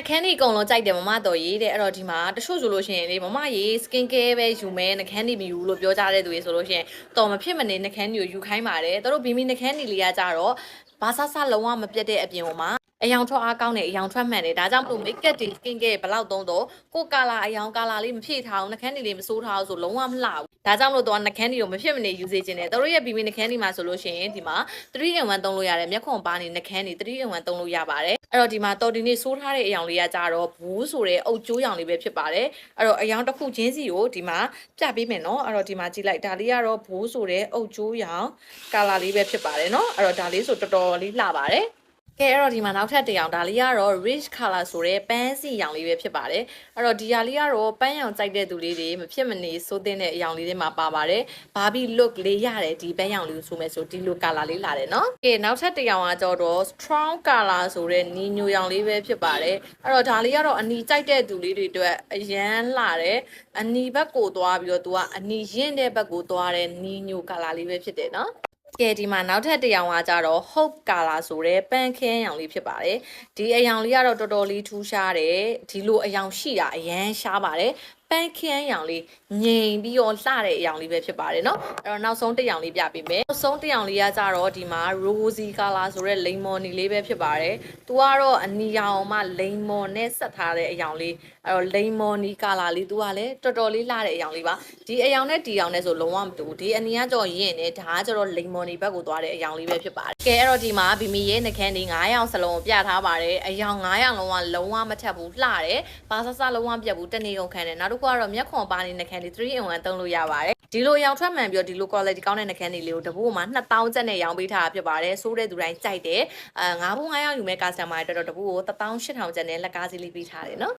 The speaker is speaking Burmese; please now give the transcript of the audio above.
ခန်းဒီအကုန်လုံးကြိုက်တယ်မမတော်ရေးတဲ့အဲ့တော့ဒီမှာတချို့ဆိုလို့ရှိရင်လေမမရေး skin care ပဲယူမယ်နှခမ်းဒီမယူလို့ပြောကြတဲ့သူတွေဆိုလို့ရှိရင်တော်မဖြစ်မနေနှခမ်းဒီကိုယူခိုင်းပါတယ်တို့ဘီမီနှခမ်းဒီလေးကကြတော့ဘာဆဆလုံးဝမပြတ်တဲ့အပြင်ဟိုမှာအယောင်ထွက်အားကောင်းတဲ့အယောင်ထွက်မှန်တယ်ဒါကြောင့်မလို့ make up တွေ skin care ဘယ်လောက်သုံးတော့ကိုကာလာအယောင်ကာလာလေးမဖြည့်ထားအောင်နှခမ်းဒီလေးမစိုးထားအောင်ဆိုလုံးဝမလှဘူးဒါကြောင့်မလို့တော့နှခမ်းဒီကိုမဖြစ်မနေယူစေချင်တယ်တို့ရဲ့ဘီမီနှခမ်းဒီမှာဆိုလို့ရှိရင်ဒီမှာ3-in-1သုံးလို့ရတယ်မျက်ခွန်ပါနေနှခမ်းဒီ3-in-1သုံးလို့ရပါတယ်အဲ့တော့ဒီမှာတော်ဒီနေ့စိုးထားတဲ့အယောင်လေးကကြတော့ဘူးဆိုတဲ့အုတ်ကျိုးရောင်လေးပဲဖြစ်ပါတယ်အဲ့တော့အယောင်တစ်ခုချင်းစီကိုဒီမှာပြပေးမယ်နော်အဲ့တော့ဒီမှာကြည့်လိုက်ဒါလေးကတော့ဘူးဆိုတဲ့အုတ်ကျိုးရောင်ကာလာလေးပဲဖြစ်ပါတယ်နော်အဲ့တော့ဒါလေးဆိုတော်တော်လေးလှပါတယ်ကဲအဲ့တော့ဒီမှာနောက်ထပ်တစ်ယောင်ဒါလေးကတော့ rich color ဆိုတဲ့ပန်းစီရောင်လေးပဲဖြစ်ပါတယ်အဲ့တော့ဒီဟာလေးကတော့ပန်းရောင်ကြိုက်တဲ့သူလေးတွေမဖြစ်မနေစိုးတဲ့အရောင်လေးတွေမှာပါပါတယ်ဘာဘီ look လေးရတယ်ဒီပန်းရောင်လေးကိုဆိုမယ်ဆိုဒီလို color လေးလာတယ်နော်ကဲနောက်ထပ်တစ်ယောင်ကကြတော့ strong color ဆိုတဲ့နီညိုရောင်လေးပဲဖြစ်ပါတယ်အဲ့တော့ဒါလေးကတော့အနီကြိုက်တဲ့သူလေးတွေအတွက်အရန်လှတယ်အနီဘက်ကိုသွားပြီးတော့သူကအနီရင့်တဲ့ဘက်ကိုသွားတဲ့နီညို color လေးပဲဖြစ်တယ်နော်ကဲဒီမှာနောက်ထပ်တစ်ယောင်ကကြတော့ hope color ဆိုတဲ့ပန်းခင်းရောင်လေးဖြစ်ပါတယ်ဒီအယောင်လေးကတော့တော်တော်လေးထူးခြားတယ်ဒီလိုအယောင်ရှိတာအရန်ရှားပါတယ်ပန်းခင်းရောင်လေးငြိမ်ပြီးတော့လှတဲ့အယောင်လေးပဲဖြစ်ပါတယ်เนาะအဲ့တော့နောက်ဆုံးတစ်ယောင်လေးပြပေးမယ်နောက်ဆုံးတစ်ယောင်လေးကကြတော့ဒီမှာ rosy color ဆိုတဲ့လိမ္မော်နီလေးပဲဖြစ်ပါတယ်သူကတော့အနီရောင်မှလိမ္မော်နဲ့ဆက်ထားတဲ့အယောင်လေးအဲ့တော့လိမ္မော်နီ color လေးသူကလည်းတော်တော်လေးလှတဲ့အယောင်လေးပါဒီအယောင်နဲ့ဒီအယောင်နဲ့ဆိုလုံးဝမတူဘူးဒီအနီကကြော်ရင့်နေဒါကကျတော့လိမ္မော်နီဘက်ကိုသွားတဲ့အယောင်လေးပဲဖြစ်ပါတယ်ကဲအဲ့တော့ဒီမှာဘီမီရဲ့နှခမ်းဒီ9ရောင်စလုံးကိုပြထားပါတယ်အယောင်9ရောင်လုံးဝလုံးဝမထက်ဘူးလှတယ်ဘာဆဆလုံးဝပြတ်ဘူးတနေ့ကုန်ခံတယ်နောက်တစ်ခုကတော့မျက်ခွန်ပါနေနှခမ်းလေး3-in-1သုံးလို့ရပါတယ်ဒီလိုရောင်ထွက်မှန်ပြီးတော့ဒီလို quality ကောင်းတဲ့နှခမ်းလေးကိုတပိုးမှာ2000ကျပ်နဲ့ရောင်းပေးထားတာဖြစ်ပါတယ်စိုးတဲ့သူတိုင်းကြိုက်တယ်9ဘူး9ရောင်ယူမဲ့ customer တွေတော်တော်တပိုးကို18000ကျပ်နဲ့လက်ကားစီးလေးပေးထားတယ်နော်